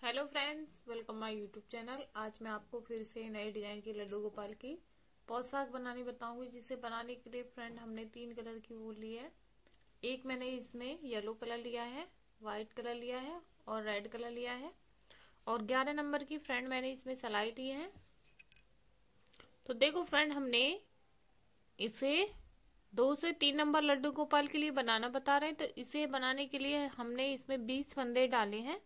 Hello friends, welcome my YouTube channel. आज मैं आपको फिर से नए डिजाइन की लड्डू गोपाल की पोशाक बनानी बताऊंगी, जिसे बनाने के लिए फ्रेंड हमने 3 कलर की वूल ली है। एक मैंने इसमें येलो कलर लिया है, व्हाइट कलर लिया है और रेड कलर लिया है और 11 नंबर की फ्रेंड मैंने इसमें सिलाई ली है। तो देखो फ्रेंड, हमने इसे 2 से 3 नंबर लड्डू गोपाल के लिए बनाना बता रहे हैं। तो इसे बनाने के लिए हमने इसमें 20 फंदे डाले हैं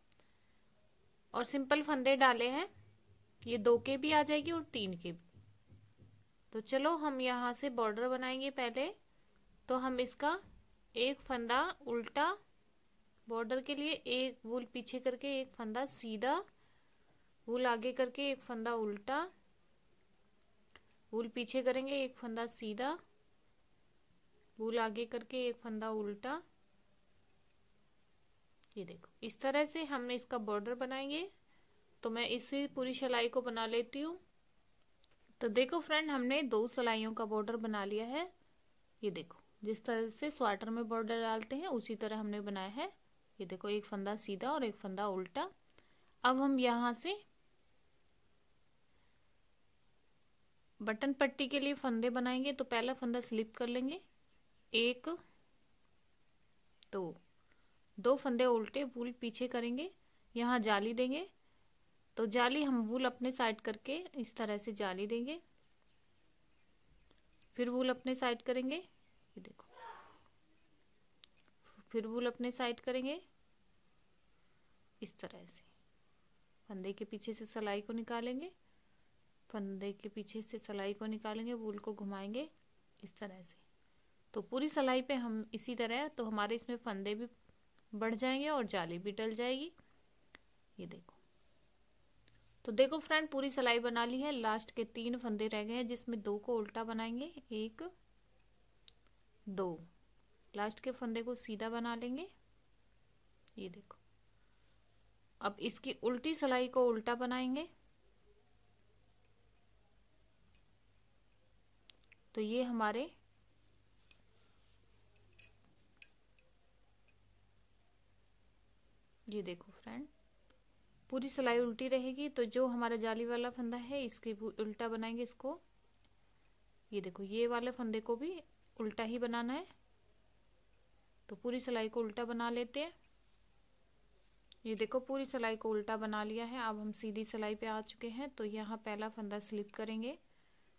और सिंपल फंदे डाले हैं। ये 2 के भी आ जाएगी और 3 के भी। तो चलो हम यहाँ से बॉर्डर बनाएंगे पहले। तो हम इसका एक फंदा उल्टा बॉर्डर के लिए, एक वूल पीछे करके एक फंदा सीधा, वूल आगे करके एक फंदा उल्टा, वूल पीछे करेंगे एक फंदा सीधा, वूल आगे करके एक फंदा उल्टा। ये देखो, इस तरह से हमने इसका बॉर्डर बनाएंगे। तो मैं इसे पूरी सिलाई को बना लेती हूँ। तो देखो फ्रेंड, हमने 2 सिलाइयों का बॉर्डर बना लिया है। ये देखो, जिस तरह से स्वेटर में बॉर्डर डालते हैं उसी तरह हमने बनाया है। ये देखो, एक फंदा सीधा और एक फंदा उल्टा। अब हम यहाँ से बटन पट्टी के लिए फंदे बनाएंगे। तो पहला फंदा स्लिप कर लेंगे, 1 2 फंदे उल्टे, वूल पीछे करेंगे, यहाँ जाली देंगे। तो जाली हम वूल अपने साइड करके इस तरह से जाली देंगे, फिर वूल अपने साइड करेंगे। ये देखो, फिर वूल अपने साइड करेंगे इस तरह से। फंदे के पीछे से सिलाई को निकालेंगे, फंदे के पीछे से सिलाई को निकालेंगे, वूल को घुमाएंगे इस तरह से। तो पूरी सिलाई पे हम इसी तरह, तो हमारे इसमें फंदे भी बढ़ जाएंगे और जाली भी डल जाएगी। ये देखो। तो देखो फ्रेंड, पूरी सिलाई बना ली है। लास्ट के 3 फंदे रह गए हैं, जिसमें 2 को उल्टा बनाएंगे, 1 2। लास्ट के फंदे को सीधा बना लेंगे। ये देखो, अब इसकी उल्टी सिलाई को उल्टा बनाएंगे। तो ये हमारे ये देखो फ्रेंड, पूरी सिलाई उल्टी रहेगी। तो जो हमारा जाली वाला फंदा है इसके उल्टा बनाएंगे इसको। ये देखो, ये वाले फंदे को भी उल्टा ही बनाना है। तो पूरी सिलाई को उल्टा बना लेते हैं। ये देखो, पूरी सिलाई को उल्टा बना लिया है। अब हम सीधी सिलाई पे आ चुके हैं। तो यहाँ पहला फंदा स्लिप करेंगे,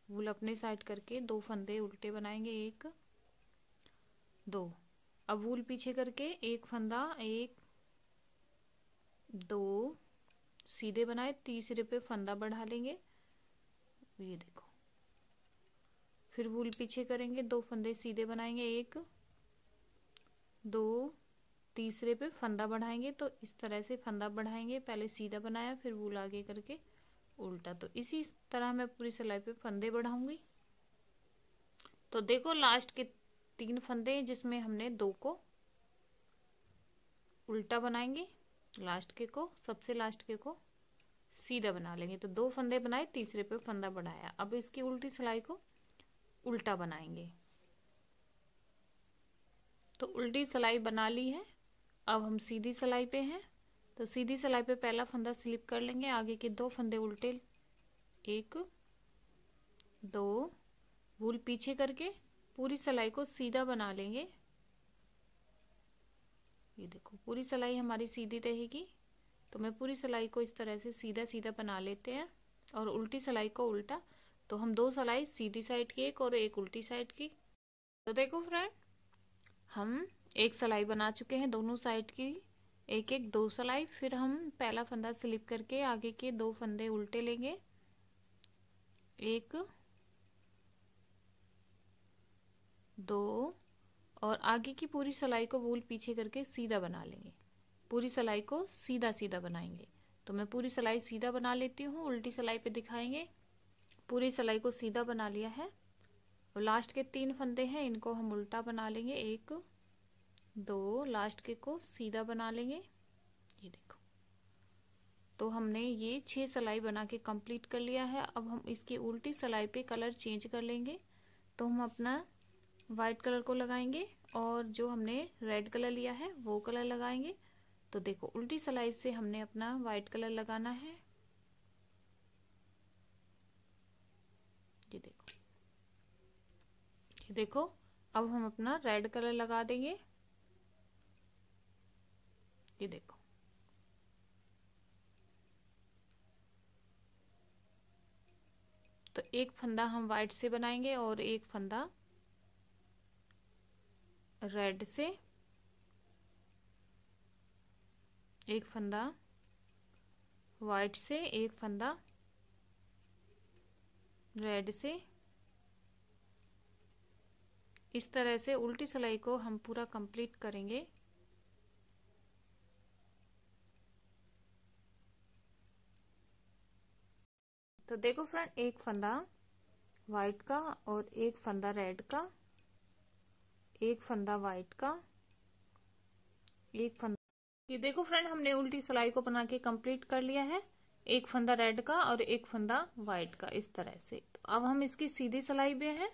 वूल अपने साइड करके 2 फंदे उल्टे बनाएंगे, 1 2। अब वूल पीछे करके एक फंदा 1 2 सीधे बनाए, तीसरे पे फंदा बढ़ा लेंगे। ये देखो, फिर वूल पीछे करेंगे, 2 फंदे सीधे बनाएंगे, 1 2, तीसरे पे फंदा बढ़ाएंगे। तो इस तरह से फंदा बढ़ाएंगे, पहले सीधा बनाया फिर वूल आगे करके उल्टा। तो इसी तरह मैं पूरी सिलाई पे फंदे बढ़ाऊंगी। तो देखो, लास्ट के 3 फंदे जिसमें हमने 2 को उल्टा बनाएंगे, लास्ट के को, सबसे लास्ट के को सीधा बना लेंगे। तो 2 फंदे बनाए, तीसरे पे फंदा बढ़ाया। अब इसकी उल्टी सिलाई को उल्टा बनाएंगे। तो उल्टी सिलाई बना ली है। अब हम सीधी सिलाई पे हैं। तो सीधी सिलाई पे पहला फंदा स्लिप कर लेंगे, आगे के 2 फंदे उल्टे, 1 2, वूल पीछे करके पूरी सिलाई को सीधा बना लेंगे। ये देखो, पूरी सिलाई हमारी सीधी रहेगी। तो मैं पूरी सिलाई को इस तरह से सीधा सीधा बना लेते हैं और उल्टी सिलाई को उल्टा। तो हम 2 सिलाई सीधी साइड की एक और एक उल्टी साइड की। तो देखो फ्रेंड, हम एक सिलाई बना चुके हैं दोनों साइड की, एक एक 2 सिलाई। फिर हम पहला फंदा स्लिप करके आगे के 2 फंदे उल्टे लेंगे, 1 2, और आगे की पूरी सिलाई को वूल पीछे करके सीधा बना लेंगे। पूरी सिलाई को सीधा सीधा बनाएंगे। तो मैं पूरी सिलाई सीधा बना लेती हूँ, उल्टी सिलाई पे दिखाएंगे। पूरी सिलाई को सीधा बना लिया है और लास्ट के 3 फंदे हैं, इनको हम उल्टा बना लेंगे, 1 2, लास्ट के को सीधा बना लेंगे। ये देखो, तो हमने ये 6 सिलाई बना के कंप्लीट कर लिया है। अब हम इसकी उल्टी सिलाई पे कलर चेंज कर लेंगे। तो हम अपना वाइट कलर को लगाएंगे और जो हमने रेड कलर लिया है वो कलर लगाएंगे। तो देखो उल्टी सिलाई से हमने अपना व्हाइट कलर लगाना है। ये देखो, ये देखो, अब हम अपना रेड कलर लगा देंगे। ये देखो, तो एक फंदा हम व्हाइट से बनाएंगे और एक फंदा रेड से, एक फंदा व्हाइट से, एक फंदा रेड से। इस तरह से उल्टी सिलाई को हम पूरा कंप्लीट करेंगे। तो देखो फ्रेंड, एक फंदा व्हाइट का और एक फंदा रेड का, एक फंदा व्हाइट का, एक फंदा। ये देखो फ्रेंड, हमने उल्टी सिलाई को बना के कंप्लीट कर लिया है। एक फंदा रेड का और एक फंदा व्हाइट का, इस तरह से। तो अब हम इसकी सीधी सिलाई पे हैं,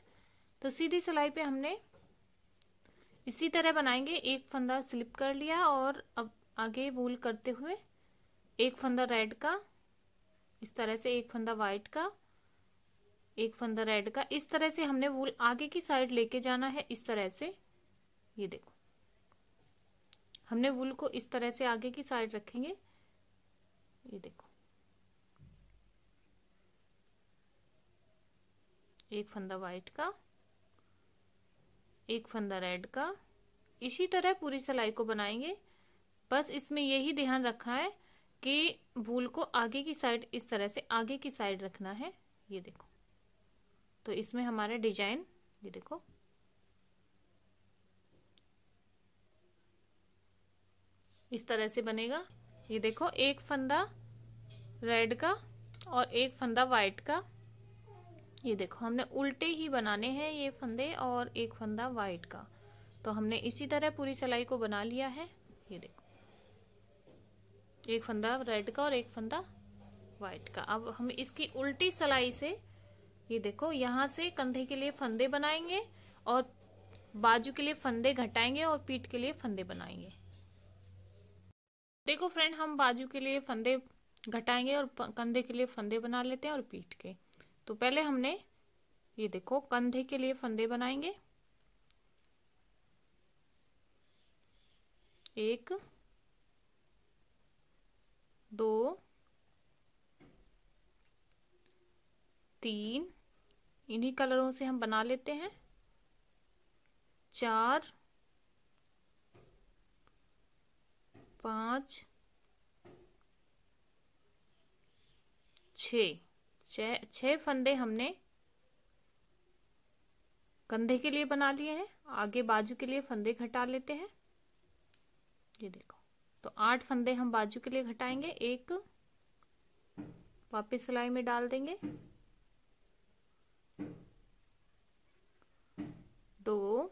तो सीधी सिलाई पे हमने इसी तरह बनाएंगे। एक फंदा स्लिप कर लिया और अब आगे वूल करते हुए एक फंदा रेड का, इस तरह से एक फंदा व्हाइट का, एक फंदा रेड का। इस तरह से हमने वूल आगे की साइड लेके जाना है, इस तरह से। ये देखो, हमने वूल को इस तरह से आगे की साइड रखेंगे। ये देखो, एक फंदा व्हाइट का, एक फंदा रेड का। इसी तरह पूरी सिलाई को बनाएंगे। बस इसमें यही ध्यान रखना है कि वूल को आगे की साइड, इस तरह से आगे की साइड रखना है। ये देखो, तो इसमें हमारा डिजाइन, ये देखो, इस तरह से बनेगा। ये देखो, एक फंदा रेड का और एक फंदा व्हाइट का। ये देखो, हमने उल्टे ही बनाने हैं ये फंदे और एक फंदा व्हाइट का। तो हमने इसी तरह पूरी सिलाई को बना लिया है। ये देखो, एक फंदा रेड का और एक फंदा व्हाइट का। अब हम इसकी उल्टी सिलाई से, ये देखो, यहाँ से कंधे के लिए फंदे बनाएंगे और बाजू के लिए फंदे घटाएंगे और पीठ के लिए फंदे बनाएंगे। देखो फ्रेंड, हम बाजू के लिए फंदे घटाएंगे और कंधे के लिए फंदे बना लेते हैं और पीठ के। तो पहले हमने, ये देखो, कंधे के लिए फंदे बनाएंगे। एक, दो, तीन, इन्हीं कलरों से हम बना लेते हैं। 4, 5, 6 फंदे हमने कंधे के लिए बना लिए हैं। आगे बाजू के लिए फंदे घटा लेते हैं। ये देखो, तो 8 फंदे हम बाजू के लिए घटाएंगे। एक वापस सिलाई में डाल देंगे। 2,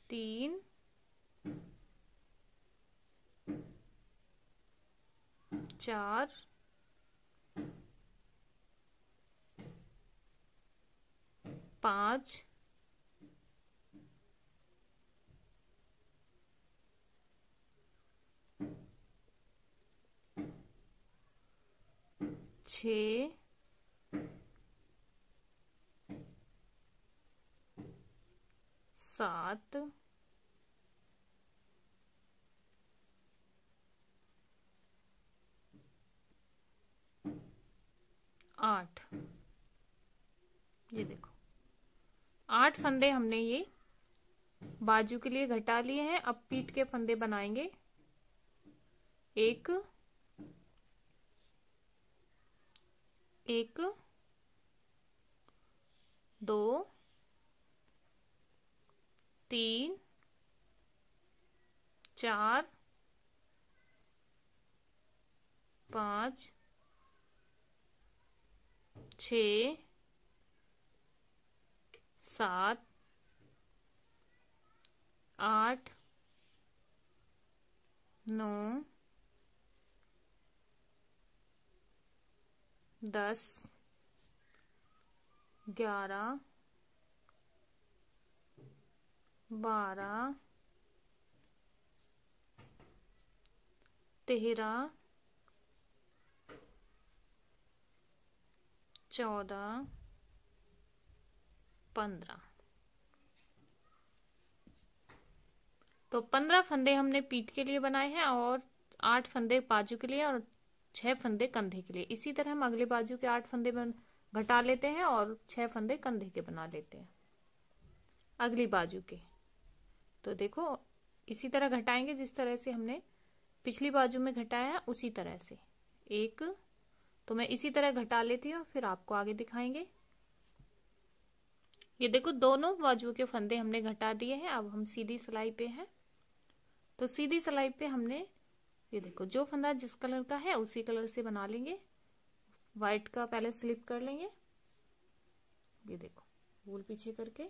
3, 4, 5, 6, 7, 8। ये देखो, 8 फंदे हमने ये बाजू के लिए घटा लिए हैं। अब पीठ के फंदे बनाएंगे। 1, 2, 3, 4, 5, 6, 7, 8, 9, 10, 11, 12, 13, 14, 15। तो 15 फंदे हमने पीठ के लिए बनाए हैं और 8 फंदे बाजू के लिए और 6 फंदे कंधे के लिए। इसी तरह हम अगले बाजू के 8 फंदे घटा लेते हैं और 6 फंदे कंधे के बना लेते हैं अगली बाजू के। तो देखो इसी तरह घटाएंगे जिस तरह से हमने पिछली बाजू में घटाया उसी तरह से। एक तो मैं इसी तरह घटा लेती हूँ, फिर आपको आगे दिखाएंगे। ये देखो दोनों बाजुओं के फंदे हमने घटा दिए हैं। अब हम सीधी सिलाई पे हैं। तो सीधी सिलाई पे हमने ये देखो जो फंदा जिस कलर का है उसी कलर से बना लेंगे। व्हाइट का पहले स्लिप कर लेंगे। ये देखो वूल पीछे करके ये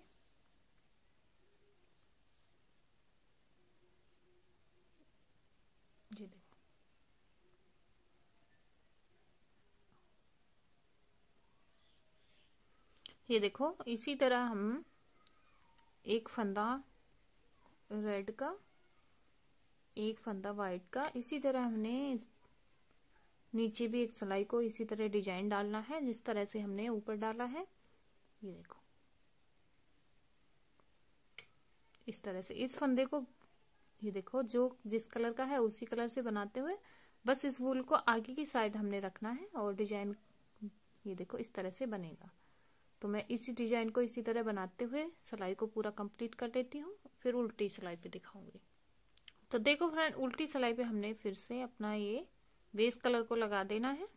देखो ये देखो इसी तरह हम एक फंदा रेड का, एक फंदा व्हाइट का, इसी तरह हमने नीचे भी एक सिलाई को इसी तरह डिजाइन डालना है जिस तरह से हमने ऊपर डाला है। ये देखो इस तरह से इस फंदे को ये देखो जो जिस कलर का है उसी कलर से बनाते हुए बस इस वूल को आगे की साइड हमने रखना है और डिजाइन ये देखो इस तरह से बनेगा। तो मैं इसी डिजाइन को इसी तरह बनाते हुए सिलाई को पूरा कंप्लीट कर लेती हूँ, फिर उल्टी सिलाई पे दिखाऊंगी। तो देखो फ्रेंड उल्टी सिलाई पे हमने फिर से अपना ये बेस कलर को लगा देना है।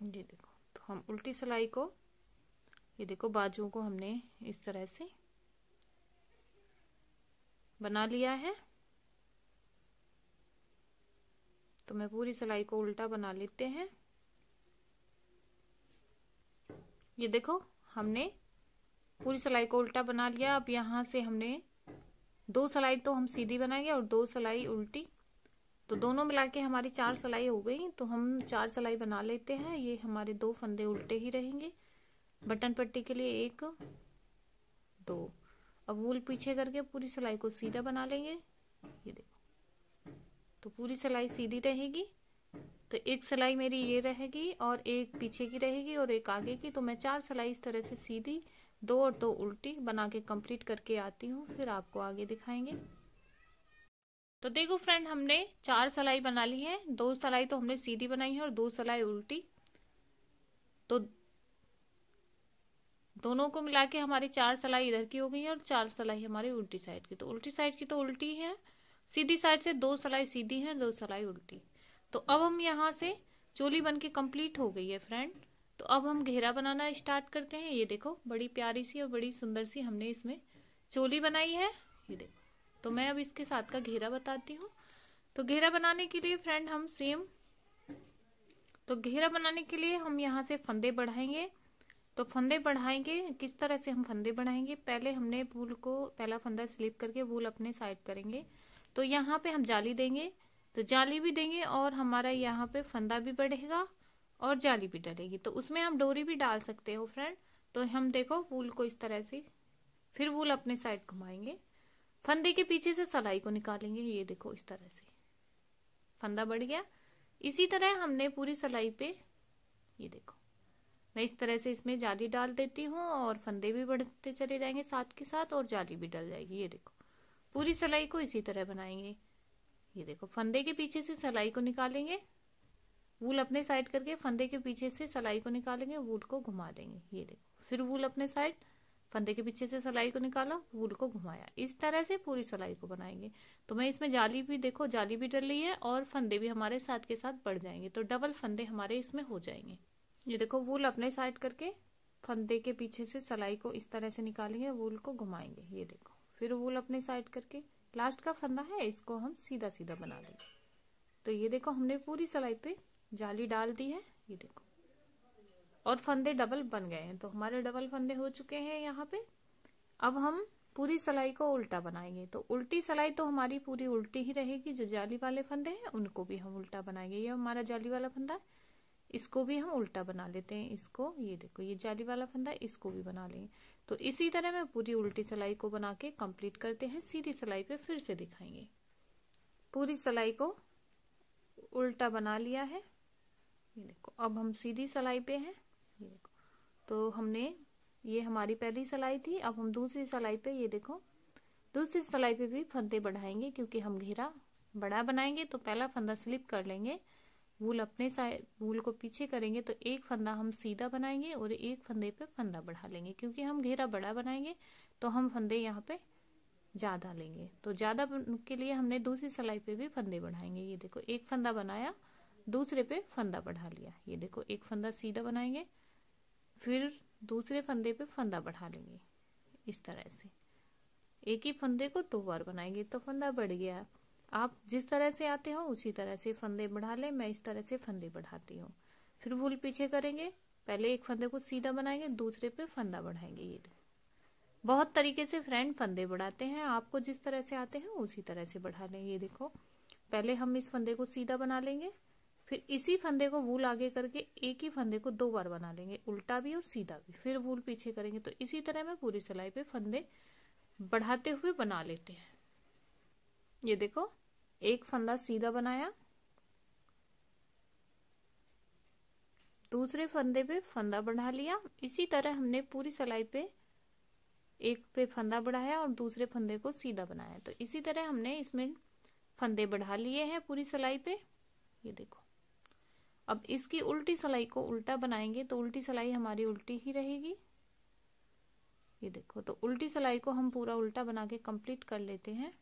ये देखो तो हम उल्टी सिलाई को ये देखो बाजुओं को हमने इस तरह से बना लिया है। तो मैं पूरी सिलाई को उल्टा बना लेते हैं। ये देखो हमने पूरी सिलाई को उल्टा बना लिया। अब यहाँ से हमने 2 सिलाई तो हम सीधी बनाएंगे और 2 सिलाई उल्टी, तो दोनों मिला के हमारी 4 सिलाई हो गई। तो हम 4 सिलाई बना लेते हैं। ये हमारे 2 फंदे उल्टे ही रहेंगे। बटन पट्टी के लिए 1 2। अब वूल पीछे करके पूरी सिलाई को सीधा बना लेंगे। ये देखो तो पूरी सिलाई सीधी रहेगी। तो एक सिलाई मेरी ये रहेगी और एक पीछे की रहेगी और एक आगे की। तो मैं 4 सिलाई इस तरह से सीधी 2 और 2 उल्टी बना के कंप्लीट करके आती हूँ, फिर आपको आगे दिखाएंगे। तो देखो फ्रेंड हमने 4 सिलाई बना ली है। 2 सिलाई तो हमने सीधी बनाई है और 2 सिलाई उल्टी। तो दोनों को मिला के हमारी 4 सिलाई इधर की हो गई है और 4 सिलाई हमारी उल्टी साइड की। तो उल्टी साइड की तो उल्टी है, सीधी साइड से 2 सिलाई सीधी है, 2 सिलाई उल्टी। तो अब हम यहाँ से चोली बन के कंप्लीट हो गई है फ्रेंड। तो अब हम घेरा बनाना स्टार्ट करते हैं। ये देखो बड़ी प्यारी सी और बड़ी सुंदर सी हमने इसमें चोली बनाई है। ये देखो तो मैं अब इसके साथ का घेरा बताती हूँ। तो घेरा बनाने के लिए फ्रेंड हम सेम, तो घेरा बनाने के लिए हम यहाँ से फंदे बढ़ाएंगे। तो फंदे बढ़ाएंगे किस तरह से हम फंदे बढ़ाएंगे, पहले हमने वूल को पहला फंदा स्लिप करके वूल अपने साइड करेंगे। तो यहाँ पे हम जाली देंगे, तो जाली भी देंगे और हमारा यहाँ पे फंदा भी बढ़ेगा और जाली भी डलेगी। तो उसमें हम डोरी भी डाल सकते हो फ्रेंड। तो हम देखो वूल को इस तरह से फिर वूल अपने साइड घुमाएंगे, फंदे के पीछे से सिलाई को निकालेंगे। ये देखो इस तरह से फंदा बढ़ गया। इसी तरह हमने पूरी सिलाई पे ये देखो मैं इस तरह से इसमें जाली डाल देती हूँ और फंदे भी बढ़ते चले जाएंगे साथ के साथ और जाली भी डल जाएगी। ये देखो पूरी सिलाई को इसी तरह बनाएंगे। ये देखो फंदे के पीछे से सिलाई को निकालेंगे, वूल अपने साइड करके फंदे के पीछे से सिलाई को निकालेंगे, वूल को घुमा देंगे। ये देखो फिर वूल अपने साइड, फंदे के पीछे से सिलाई को निकाला, वूल को घुमाया। इस तरह से पूरी सिलाई को बनाएंगे। तो मैं इसमें जाली भी देखो जाली भी डल रही है और फंदे भी हमारे साथ के साथ बढ़ जाएंगे। तो डबल फंदे हमारे इसमें हो जाएंगे। ये देखो वूल अपने साइड करके फंदे के पीछे से सिलाई को इस तरह से निकालेंगे, वूल को घुमाएंगे। ये देखो फिर वूल अपने साइड करके लास्ट का फंदा है इसको हम सीधा सीधा बना लेंगे। तो ये देखो हमने पूरी सिलाई पे जाली डाल दी है। ये देखो और फंदे डबल बन गए हैं। तो हमारे डबल फंदे हो चुके हैं यहाँ पे। अब हम पूरी सिलाई को उल्टा बनाएंगे। तो उल्टी सिलाई तो हमारी पूरी उल्टी ही रहेगी। जो जाली वाले फंदे हैं उनको भी हम उल्टा बनाएंगे। ये हमारा जाली वाला फंदा है, इसको भी हम उल्टा बना लेते हैं। इसको, ये देखो, ये जाली वाला फंदा है, इसको भी बना लेंगे। तो इसी तरह में पूरी उल्टी सिलाई को बना के कंप्लीट करते हैं। सीधी सिलाई पे फिर से दिखाएंगे। पूरी सिलाई को उल्टा बना लिया है, ये देखो। अब हम सीधी सिलाई पे हैं, ये देखो। तो हमने, ये हमारी पहली सिलाई थी। अब हम दूसरी सिलाई पे, ये देखो, दूसरी सिलाई पे भी फंदे बढ़ाएंगे, क्योंकि हम घेरा बड़ा बनाएंगे तो पहला फंदा स्लिप कर लेंगे, वूल अपने साइड, वूल को पीछे करेंगे तो एक फंदा हम सीधा बनाएंगे और एक फंदे पे फंदा बढ़ा लेंगे। क्योंकि हम घेरा बड़ा बनाएंगे तो हम फंदे यहाँ पे ज्यादा लेंगे। तो ज्यादा के लिए हमने दूसरी सिलाई पे भी फंदे बढ़ाएंगे। ये देखो, एक फंदा बनाया, दूसरे पे फंदा बढ़ा लिया। ये देखो, एक फंदा सीधा बनाएंगे, फिर दूसरे फंदे पे फंदा बढ़ा लेंगे। इस तरह से एक ही फंदे को 2 बार बनाएंगे तो फंदा बढ़ गया। आप जिस तरह से आते हो उसी तरह से फंदे बढ़ा ले। मैं इस तरह से फंदे बढ़ाती हूँ। फिर वूल पीछे करेंगे, पहले एक फंदे को सीधा बनाएंगे, दूसरे पे फंदा बढ़ाएंगे। ये बहुत तरीके से फ्रेंड फंदे बढ़ाते हैं। आपको जिस तरह से आते हैं उसी तरह से बढ़ा लें। ये देखो, पहले हम इस फंदे को सीधा बना लेंगे, फिर इसी फंदे को वूल आगे करके एक ही फंदे को 2 बार बना लेंगे, उल्टा भी और सीधा भी। फिर वूल पीछे करेंगे। तो इसी तरह में पूरी सिलाई पे फंदे बढ़ाते हुए बना लेते हैं। ये देखो, एक फंदा सीधा बनाया, दूसरे फंदे पे फंदा बढ़ा लिया। इसी तरह हमने पूरी सिलाई पे एक पे फंदा बढ़ाया और दूसरे फंदे को सीधा बनाया। तो इसी तरह हमने इसमें फंदे बढ़ा लिए हैं पूरी सिलाई पे। ये देखो, अब इसकी उल्टी सिलाई को उल्टा बनाएंगे तो उल्टी सिलाई हमारी उल्टी ही रहेगी। ये देखो, तो उल्टी सिलाई को हम पूरा उल्टा बना के कंप्लीट कर लेते हैं।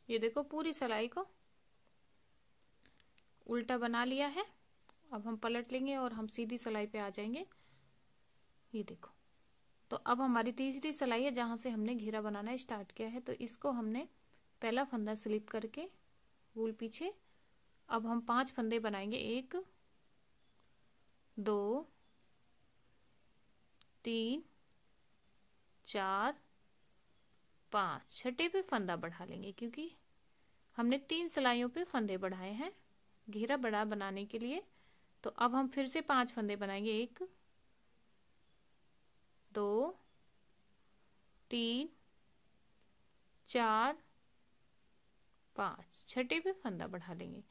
ये देखो, पूरी सिलाई को उल्टा बना लिया है। अब हम पलट लेंगे और हम सीधी सिलाई पे आ जाएंगे। ये देखो, तो अब हमारी तीसरी सिलाई है जहां से हमने घेरा बनाना स्टार्ट किया है। तो इसको हमने पहला फंदा स्लिप करके वूल पीछे, अब हम 5 फंदे बनाएंगे। 1 2 3 4 5, छठे पे फंदा बढ़ा लेंगे, क्योंकि हमने 3 सिलाइयों पे फंदे बढ़ाए हैं घेरा बड़ा बनाने के लिए। तो अब हम फिर से 5 फंदे बनाएंगे। 1 2 3 4 5, छठे पे फंदा बढ़ा लेंगे।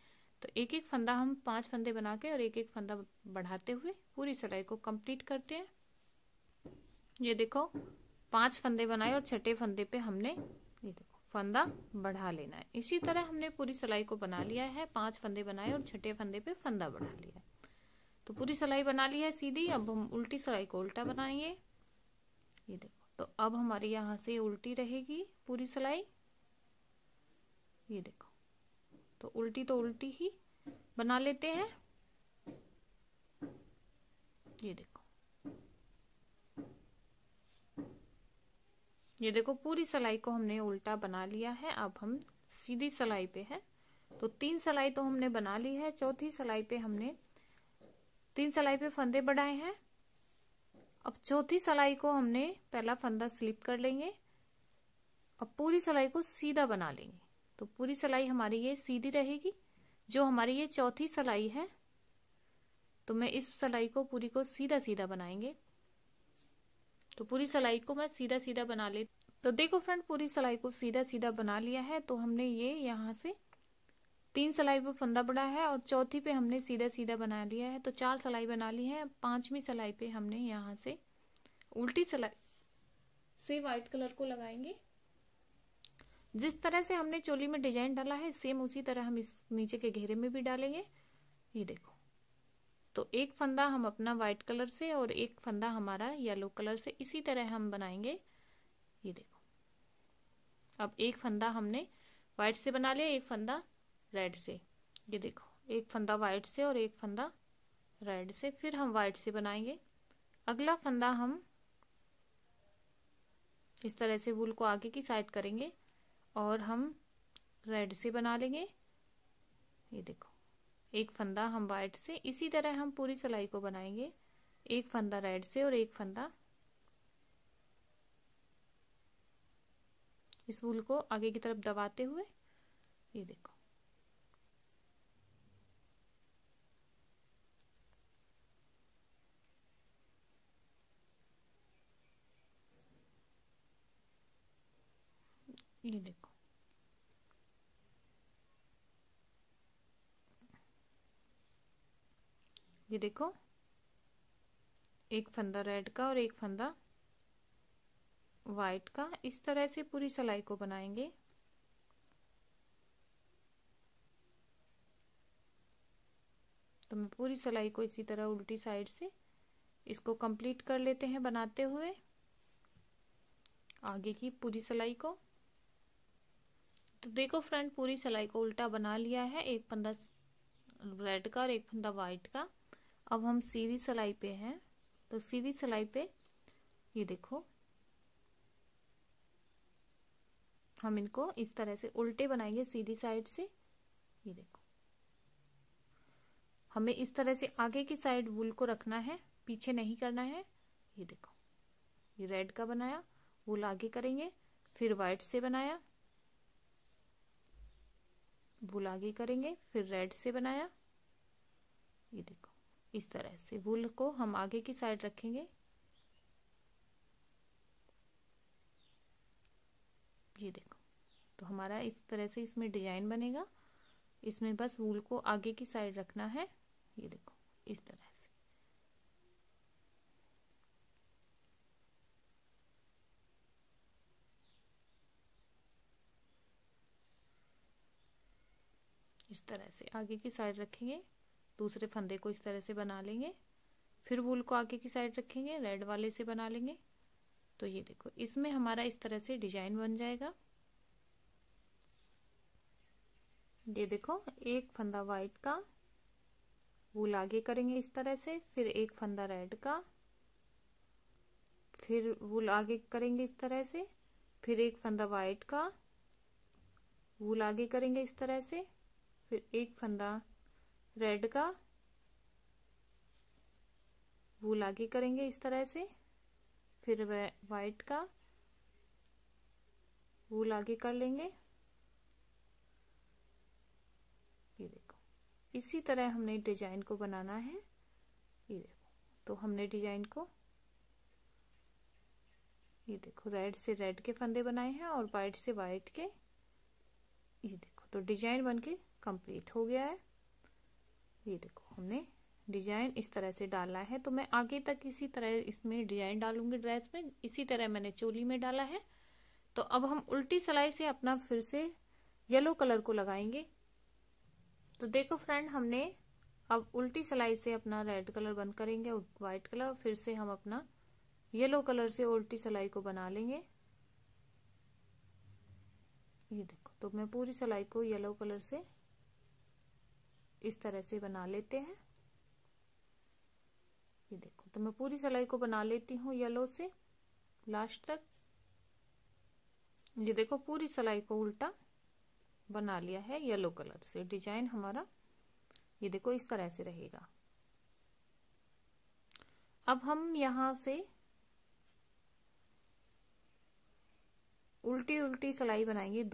तो एक एक फंदा हम 5 फंदे बना के और एक एक फंदा बढ़ाते हुए पूरी सिलाई को कंप्लीट करते हैं। ये देखो, 5 फंदे बनाए और छठे फंदे पे हमने, ये देखो, फंदा बढ़ा लेना है। इसी तरह हमने पूरी सिलाई को बना लिया है। 5 फंदे बनाए और छठे फंदे पे फंदा बढ़ा लिया है। तो पूरी सिलाई बना ली है सीधी। अब हम उल्टी सिलाई को उल्टा बनाएंगे। ये देखो, तो अब हमारी यहाँ से उल्टी रहेगी पूरी सिलाई। ये देखो, तो उल्टी ही बना लेते हैं। ये देखो, ये देखो, पूरी सिलाई को हमने उल्टा बना लिया है। अब हम सीधी सिलाई पे है। तो 3 सिलाई तो हमने बना ली है। चौथी सिलाई पे हमने 3 सिलाई पे फंदे बढ़ाए हैं। अब चौथी सिलाई को हमने पहला फंदा स्लिप कर लेंगे। अब पूरी सिलाई को सीधा बना लेंगे। तो पूरी सिलाई हमारी ये सीधी रहेगी। जो हमारी ये चौथी सिलाई है, तो मैं इस सिलाई को पूरी को सीधा सीधा बनाएंगे। तो पूरी सिलाई को मैं सीधा सीधा बना ले। तो देखो फ्रेंड, पूरी सिलाई को सीधा सीधा बना लिया है। तो हमने ये यहाँ से 3 सिलाई पे फंदा बढ़ाया है और चौथी पे हमने सीधा सीधा बना लिया है। तो 4 सिलाई बना ली है। 5वीं सिलाई पे हमने यहाँ से उल्टी सिलाई से व्हाइट कलर को लगाएंगे। जिस तरह से हमने चोली में डिजाइन डाला है सेम उसी तरह हम इस नीचे के घेरे में भी डालेंगे। ये देखो, तो एक फंदा हम अपना व्हाइट कलर से और एक फंदा हमारा येलो कलर से इसी तरह हम बनाएंगे। ये देखो, अब एक फंदा हमने व्हाइट से बना लिया, एक फंदा रेड से। ये देखो, एक फंदा व्हाइट से और एक फंदा रेड से। फिर हम व्हाइट से बनाएंगे। अगला फंदा हम इस तरह से वूल को आगे की साइड करेंगे और हम रेड से बना लेंगे। ये देखो, एक फंदा हम व्हाइट से। इसी तरह हम पूरी सिलाई को बनाएंगे। एक फंदा रेड से और एक फंदा इस वूल को आगे की तरफ दबाते हुए, ये देखो। ये देखो, ये देखो, एक फंदा रेड का और एक फंदा वाइट का। इस तरह से पूरी सिलाई को बनाएंगे। तो मैं पूरी सिलाई को इसी तरह उल्टी साइड से इसको कंप्लीट कर लेते हैं बनाते हुए आगे की पूरी सिलाई को। तो देखो फ्रेंड, पूरी सिलाई को उल्टा बना लिया है, एक फंदा रेड का और एक फंदा वाइट का। अब हम सीधी सिलाई पे हैं, तो सीधी सिलाई पे ये देखो, हम इनको इस तरह से उल्टे बनाएंगे सीधी साइड से। ये देखो, हमें इस तरह से आगे की साइड वूल को रखना है, पीछे नहीं करना है। ये देखो, ये रेड का बनाया, वूल आगे करेंगे, फिर वाइट से बनाया, वूल आगे करेंगे, फिर रेड से बनाया। ये देखो, इस तरह से वूल को हम आगे की साइड रखेंगे। ये देखो, तो हमारा इस तरह से इसमें डिजाइन बनेगा। इसमें बस वूल को आगे की साइड रखना है। ये देखो, इस तरह से। इस तरह से आगे की साइड रखेंगे, दूसरे फंदे को इस तरह से बना लेंगे, फिर वूल को आगे की साइड रखेंगे, रेड वाले से बना लेंगे। तो ये देखो, इसमें हमारा इस तरह से डिजाइन बन जाएगा। ये देखो, एक फंदा वाइट का, वूल आगे करेंगे इस तरह से, फिर एक फंदा रेड का, फिर वूल आगे करेंगे इस तरह से, फिर एक फंदा वाइट का, वूल आगे करेंगे इस तरह से, फिर एक फंदा रेड का, वूल आगे करेंगे इस तरह से, फिर वाइट का, वूल आगे कर लेंगे। ये देखो, इसी तरह हमने डिजाइन को बनाना है। ये देखो, तो हमने डिजाइन को, ये देखो, रेड से रेड के फंदे बनाए हैं और वाइट से वाइट के। ये देखो, तो डिजाइन बनके कंप्लीट हो गया है। ये देखो, हमने डिजाइन इस तरह से डाला है। तो मैं आगे तक इसी तरह इसमें डिजाइन डालूंगी ड्रेस में, इसी तरह मैंने चोली में डाला है। तो अब हम उल्टी सिलाई से अपना फिर से येलो कलर को लगाएंगे। तो देखो फ्रेंड, हमने अब उल्टी सिलाई से अपना रेड कलर बंद करेंगे, व्हाइट कलर, फिर से हम अपना येलो कलर से उल्टी सिलाई को बना लेंगे। ये देखो, तो मैं पूरी सिलाई को येलो कलर से इस तरह से बना लेते हैं। ये देखो, तो मैं पूरी सिलाई को बना लेती हूँ येलो से लास्ट तक। ये देखो, पूरी सिलाई को उल्टा बना लिया है येलो कलर से। डिजाइन हमारा ये देखो इस तरह से रहेगा। अब हम यहां से उल्टी उल्टी सिलाई बनाएंगे,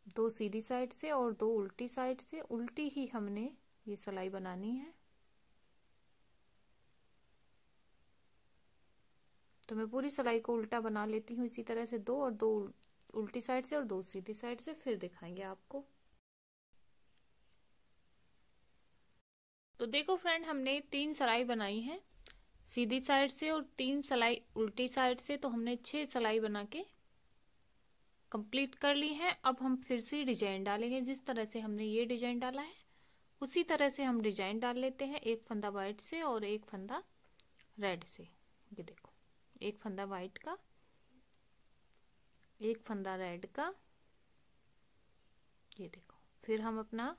दो सीधी साइड से और दो उल्टी साइड से। उल्टी ही हमने ये सिलाई बनानी है। तो मैं पूरी सिलाई को उल्टा बना लेती हूँ इसी तरह से, दो, और दो उल्टी साइड से और दो सीधी साइड से, फिर दिखाएंगे आपको। तो देखो फ्रेंड, हमने 3 सिलाई बनाई है सीधी साइड से और 3 सिलाई उल्टी साइड से। तो हमने 6 सिलाई बना के कंप्लीट कर ली है। अब हम फिर से डिजाइन डालेंगे। जिस तरह से हमने ये डिजाइन डाला है उसी तरह से हम डिजाइन डाल लेते हैं, एक फंदा व्हाइट से और एक फंदा रेड से। ये देखो, एक फंदा व्हाइट का, एक फंदा रेड का। ये देखो, फिर हम अपना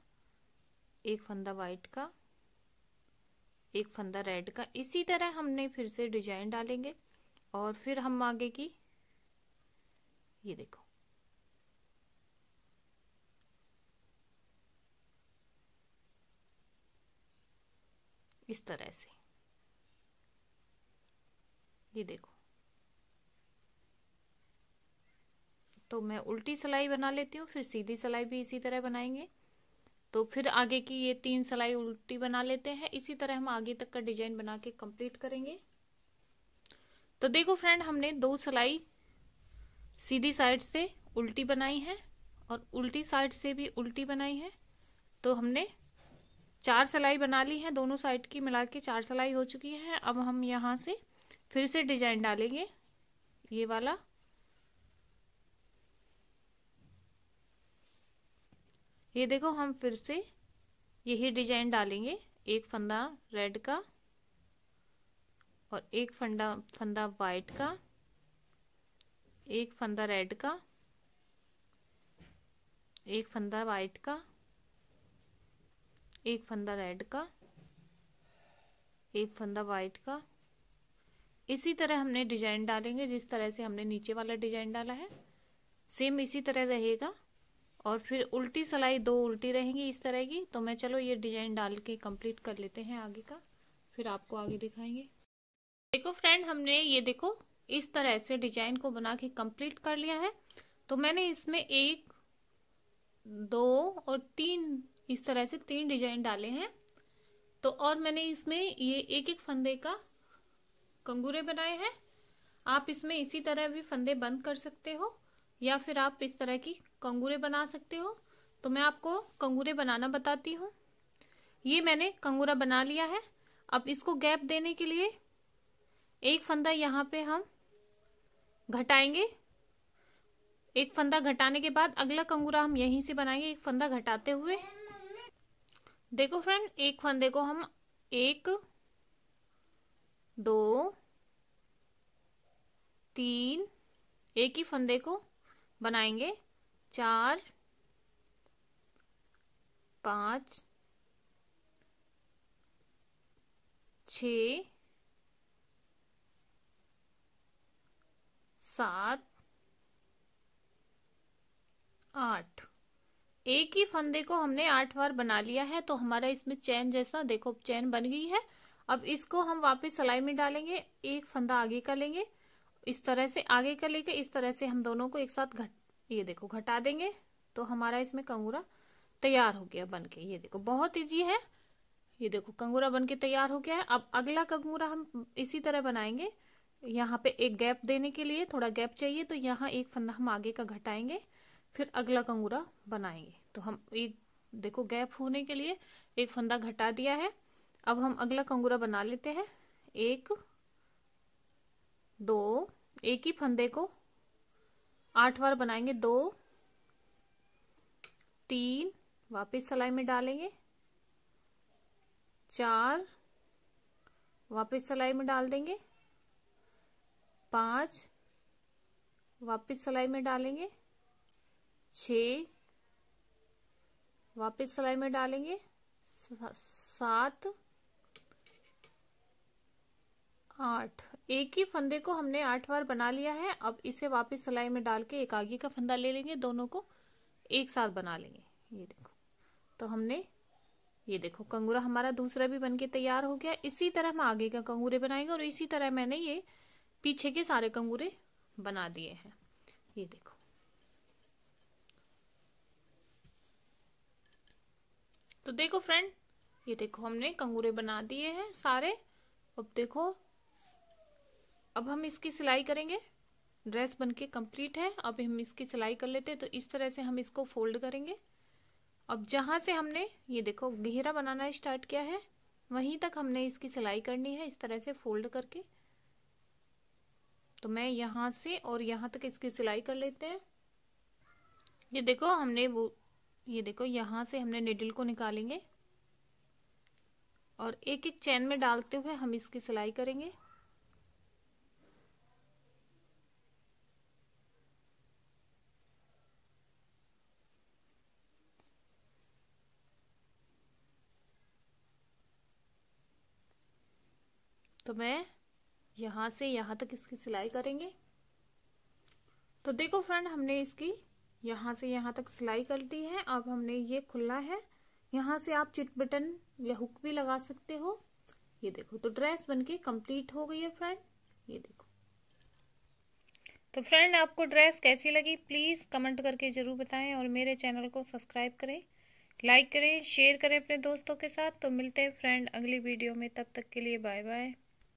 एक फंदा व्हाइट का, एक फंदा रेड का, इसी तरह हमने फिर से डिजाइन डालेंगे। और फिर हम आगे की, ये देखो, इस तरह से। ये देखो, तो मैं उल्टी सिलाई बना लेती हूँ, फिर सीधी सिलाई भी इसी तरह बनाएंगे। तो फिर आगे की ये 3 सिलाई उल्टी बना लेते हैं। इसी तरह हम आगे तक का डिजाइन बना के कंप्लीट करेंगे। तो देखो फ्रेंड, हमने 2 सिलाई सीधी साइड से उल्टी बनाई है और उल्टी साइड से भी उल्टी बनाई है। तो हमने 4 सिलाई बना ली है, दोनों साइड की मिला के 4 सिलाई हो चुकी है। अब हम यहाँ से फिर से डिजाइन डालेंगे, ये वाला। ये देखो, हम फिर से यही डिजाइन डालेंगे, एक फंदा रेड का और एक फंदा वाइट का, एक फंदा रेड का, एक फंदा वाइट का, एक फंदा रेड का, एक फंदा वाइट का। इसी तरह हमने डिजाइन डालेंगे, जिस तरह से हमने नीचे वाला डिजाइन डाला है सेम इसी तरह रहेगा। और फिर उल्टी सिलाई 2 उल्टी रहेंगी इस तरह की। तो मैं चलो ये डिजाइन डाल के कंप्लीट कर लेते हैं आगे का, फिर आपको आगे दिखाएंगे। देखो फ्रेंड, हमने ये देखो इस तरह से डिजाइन को बना के कंप्लीट कर लिया है। तो मैंने इसमें 1 2 और 3 इस तरह से 3 डिजाइन डाले हैं। तो और मैंने इसमें ये एक एक फंदे का कंगूरे बनाए हैं। आप इसमें इसी तरह भी फंदे बंद कर सकते हो या फिर आप इस तरह की कंगूरे बना सकते हो। तो मैं आपको कंगूरे बनाना बताती हूँ। ये मैंने कंगूरा बना लिया है। अब इसको गैप देने के लिए एक फंदा यहाँ पे हम घटाएंगे। एक फंदा घटाने के बाद अगला कंगूरा हम यहीं से बनाएंगे, एक फंदा घटाते हुए। देखो फ्रेंड, एक फंदे को हम 1 2 3, एक ही फंदे को बनाएंगे 4 5 6 7 8। एक ही फंदे को हमने 8 बार बना लिया है। तो हमारा इसमें चैन जैसा देखो चैन बन गई है। अब इसको हम वापस सिलाई में डालेंगे, एक फंदा आगे का लेंगे, इस तरह से आगे का लेके इस तरह से हम दोनों को एक साथ ये देखो घटा देंगे। तो हमारा इसमें कंगूरा तैयार हो गया बन के। ये देखो बहुत इजी है। ये देखो कंगूरा बन के तैयार हो गया है। अब अगला कंगूरा हम इसी तरह बनाएंगे। यहाँ पे एक गैप देने के लिए थोड़ा गैप चाहिए, तो यहाँ एक फंदा हम आगे का घटाएंगे, फिर अगला कंगूरा बनाएंगे। तो हम एक देखो गैप होने के लिए एक फंदा घटा दिया है। अब हम अगला कंगूरा बना लेते हैं। 1 2, एक ही फंदे को 8 बार बनाएंगे। 2 3, वापस सिलाई में डालेंगे, 4 वापस सिलाई में डाल देंगे, 5 वापस सिलाई में डालेंगे, 6 वापस सिलाई में डालेंगे, 7 8। एक ही फंदे को हमने 8 बार बना लिया है। अब इसे वापस सिलाई में डाल के एक आगे का फंदा ले लेंगे, दोनों को एक साथ बना लेंगे। ये देखो, तो हमने ये देखो कंगूरा हमारा दूसरा भी बनके तैयार हो गया। इसी तरह हम आगे का कंगूरे बनाएंगे और इसी तरह मैंने ये पीछे के सारे कंगूरे बना दिए हैं। ये देखो, तो देखो फ्रेंड, ये देखो हमने कंगूरे बना दिए हैं सारे। अब देखो, अब हम इसकी सिलाई करेंगे। ड्रेस बनके कंप्लीट है। अब हम इसकी सिलाई कर लेते हैं। तो इस तरह से हम इसको फोल्ड करेंगे। अब जहां से हमने ये देखो घेरा बनाना स्टार्ट किया है, वहीं तक हमने इसकी सिलाई करनी है, इस तरह से फोल्ड करके। तो मैं यहां से और यहां तक इसकी सिलाई कर लेते हैं। ये देखो हमने ये देखो यहां से हमने निडल को निकालेंगे और एक एक चैन में डालते हुए हम इसकी सिलाई करेंगे। तो मैं यहां से यहां तक इसकी सिलाई करेंगे। तो देखो फ्रेंड, हमने इसकी यहां से यहां तक सिलाई कर दी है। अब हमने ये खुला है, यहाँ से आप चिट बटन या हुक भी लगा सकते हो। ये देखो, तो ड्रेस बनके कंप्लीट हो गई है फ्रेंड। ये देखो, तो फ्रेंड आपको ड्रेस कैसी लगी प्लीज़ कमेंट करके ज़रूर बताएं और मेरे चैनल को सब्सक्राइब करें, लाइक करें, शेयर करें अपने दोस्तों के साथ। तो मिलते हैं फ्रेंड अगली वीडियो में, तब तक के लिए बाय बाय।